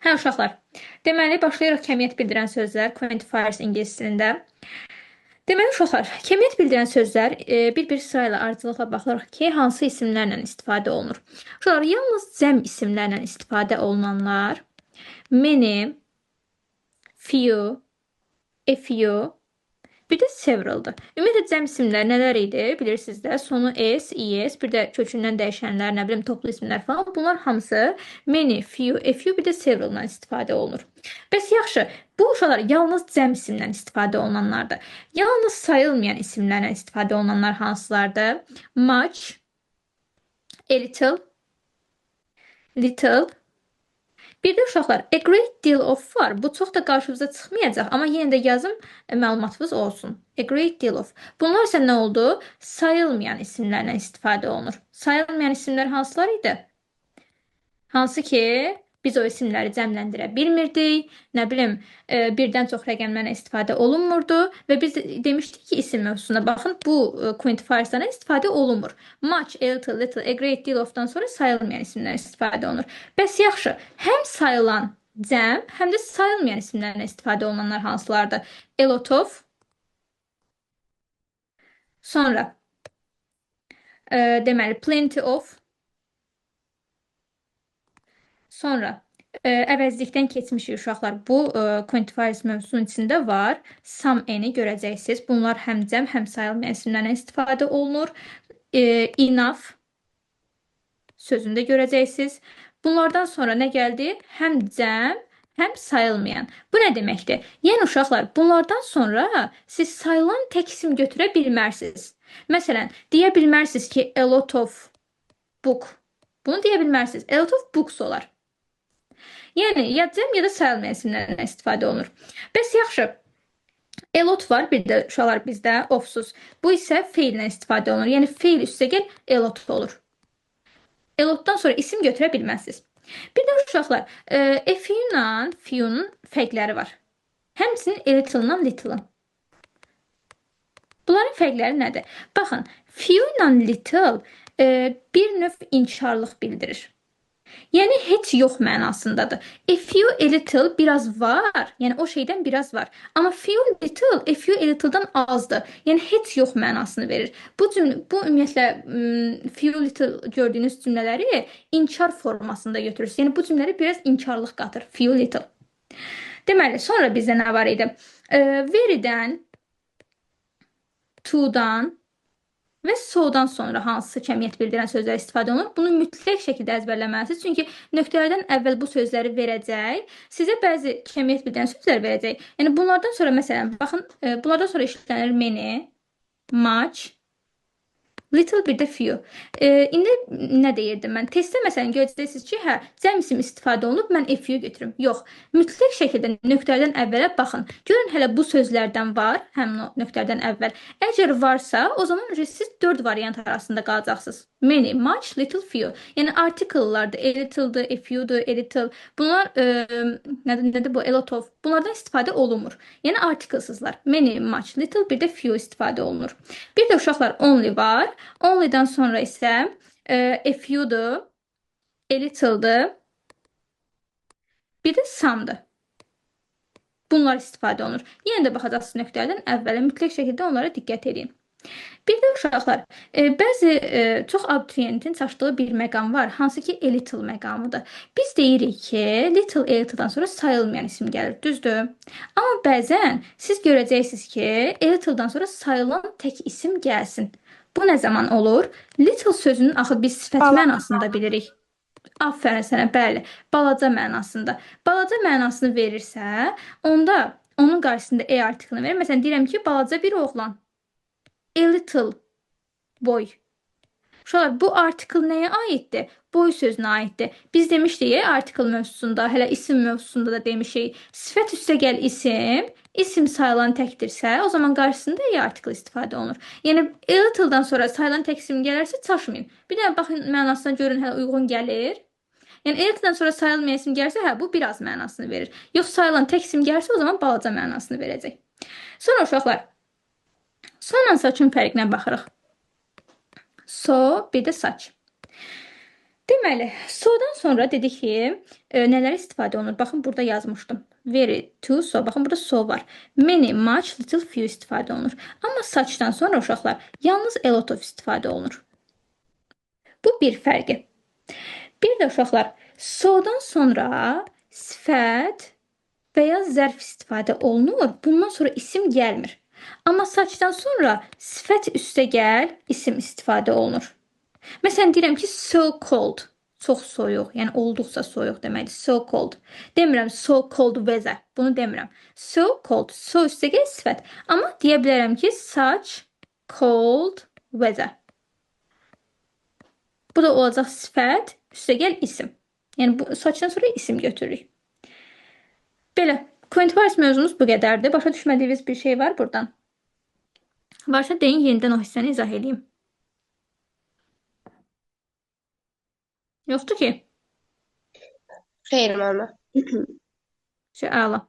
Hə, uşaqlar. Deməli, başlayırıq kəmiyyət bildirən sözlər, quantifiers ingilis dilində. Deməli, uşaqlar, kəmiyyət bildirən sözlər bir-bir sırayla ardıcılıqla baxırıq ki, hansı isimlərlə istifadə olunur. Uşaqlar, yalnız cəm isimlərlə istifadə olunanlar many, few, a few, bir də several'dır. Ümumiyyətlə cəm isimlər nələr idi? Bilirsiniz də, sonu s, es, bir də kökündən dəyişənlər, nə bilim, toplu isimlər falan. Bunlar hamısı many, few, a few, bir də several'dan istifadə olunur. Bəs yaxşı, bu uşaqlar yalnız cəm isimlə istifadə olunanlardır. Yalnız sayılmayan isimlərlə istifadə olunanlar hansılardır? Much, a little, little. Bir də uşaqlar, a great deal of var. Bu çox da qarşımıza çıxmayacaq, amma yenə də yazım məlumatınız olsun. A great deal of. Bunlar isə nə oldu? Sayılmayan isimlərlə istifadə olunur. Sayılmayan isimlər hansılar idi? Hansı ki, biz o isimləri cəmləndirə bilmirdik, nə bilim, birdən çox rəqəmlərlə istifadə olunmurdu və biz demişdik ki, isim mövzusuna baxın, bu quantifiers'dan istifadə olunmur. Much, a little, little, a great deal of-dan sonra sayılmayan isimlər istifadə olunur. Bəs yaxşı, həm sayılan cəm, həm də sayılmayan isimlərlə istifadə olunanlar hansılardır? A lot of, sonra deməli, plenty of, sonra əvəzlikdən keçmişik uşaqlar. Bu quantifiers mövzusunun içində var. Some any görəcəksiniz. Bunlar həm cəm, həm sayılmayan isimlərlə istifadə olunur. Enough sözündə görəcəksiniz. Bunlardan sonra nə gəldi? Həm cəm, həm sayılmayan. Bu nə deməkdir? Yəni uşaqlar, bunlardan sonra siz sayılan tək isim götürə bilmərsiniz. Məsələn, deyə bilmərsiniz ki, a lot of book. Bunu deyə bilmərsiniz. A lot of books olar. Yəni, ya cəm, ya da sayılmayan isimlərlə istifadə olunur. Bəs yaxşı, a lot var, bir də uşaqlar bizdə ofsuz. Bu isə feillə istifadə olunur. Yəni, feil üstə gəl, a lot olur. A lotdan sonra isim götürə bilməzsiniz. Bir də uşaqlar, a few-la few-nun fərqləri var. Həmçinin a little-la little-ın. Bunların fərqləri nədir? Baxın, few ilə little bir növ inkarlıq bildirir. Yəni, heç yox mənasındadır. A few, a little biraz var. Yəni, o şeydən biraz var. Amma few little, a few a little'dan azdır. Yəni, heç yox mənasını verir. Bu ümumiyyətlə, few little gördüyünüz cümlələri inkar formasında götürürsünüz. Yəni, bu cümlələri biraz inkarlıq qatır. Few little. Deməli, sonra bizdə nə var idi? Very'dən, to'dan və so-dan sonra hansı kəmiyyət bildirən sözlər istifadə olunur? Bunu mütləq şəkildə əzbərləməlisiniz. Çünki nöqtələrdən əvvəl bu sözləri verəcək, sizə bəzi kəmiyyət bildirən sözlər verəcək. Yəni, bunlardan sonra, məsələn, baxın, bunlardan sonra işlənir many, much, little, bir də few. İndi nə deyirdim mən? Testdə məsələn görəcəksiniz ki, hə, cəm isim istifadə olunub, mən a few götürüm. Yox, mütləq şəkildə nöqtələrdən əvvələ baxın. Görün hələ bu sözlərdən var, həmin o nöqtələrdən əvvəl. Əgər varsa, o zaman siz 4 variant arasında qalacaqsınız. Many, much, little, few. Yəni artikellardır, a little'dır, a few'dur, a little. Bunlar nədir bu? A lot of. Bunlardan istifadə olunmur. Yəni artiklsızlar. Many, much, little, bir də few istifadə olunur. Bir də uşaqlar only var. Only'dan sonra isə a few'dur, a little'dır, bir də some'dır. Bunlar istifadə olunur. Yenə də baxacaqsınız nöqtələrdən əvvələ mütləq şəkildə onlara diqqət edin. Bir də uşaqlar, bəzi çox abituriyentin çaşdığı bir məqam var, hansı ki, a little məqamıdır. Biz deyirik ki, little, a little'dan sonra sayılmayan isim gəlir, düzdür? Amma bəzən siz görəcəksiniz ki, a little'dan sonra sayılan tək isim gəlsin. Bu nə zaman olur? Little sözünün axı biz sifət mənasında bilirik. Aferin sənə, bəli, balaca mənasında. Balaca mənasını verirsə, onda onun qarşısında a artiklini verir. Məsələn, deyirəm ki, balaca bir oğlan. A little boy. Uşaqlar, bu artikel nəyə aiddir? Boy sözünə aiddir. Biz demişdik, artikel mövzusunda, hələ isim mövzusunda da demişik. Sifət üstə gəl isim, isim sayılan təkdirsə, o zaman qarşısında artikel istifadə olunur. Yəni, a little'dan sonra sayılan tək isim gələrsə, çaşmayın. Bir də baxın, mənasına görün, hələ uyğun gəlir. Yəni, a little'dan sonra sayılmayan isim gəlsə, hə, bu biraz mənasını verir. Yox, sayılan tək isim gəlsə, o zaman balaca mənasını verəcək. Sonra uşaqlar, sonla saçın fərqinə baxırıq. So, bir də saç. Deməli, sodan sonra dedik ki, nələr istifadə olunur? Baxın, burada yazmışdım. Very, to, so. Baxın, burada so var. Many, much, little, few istifadə olunur. Amma suchdan sonra uşaqlar yalnız a lot of istifadə olunur. Bu bir fərqi. Bir də uşaqlar, sodan sonra sifət və ya zərf istifadə olunur. Bundan sonra isim gəlmir. Amma saçdan sonra sifət üstəgəl isim istifadə olunur. Məsələn, deyirəm ki, so cold. Çox soyuq, yəni olduqca soyuq deməkdir. So cold. Demirəm so cold weather. Bunu demirəm. So cold. So üstəgəl sifət. Amma deyə bilərəm ki, such cold weather. Bu da olacaq sifət, üstəgəl isim. Yəni bu saçdan sonra isim götürürük. Belə, Quentin mövzumuz bu qədərdir. Başa düşmədiyiniz bir şey var buradan? Varsa deyin, yenidən o hissəni izah edeyim. Yoxdur ki? Xeyr, müəllimə. Əla.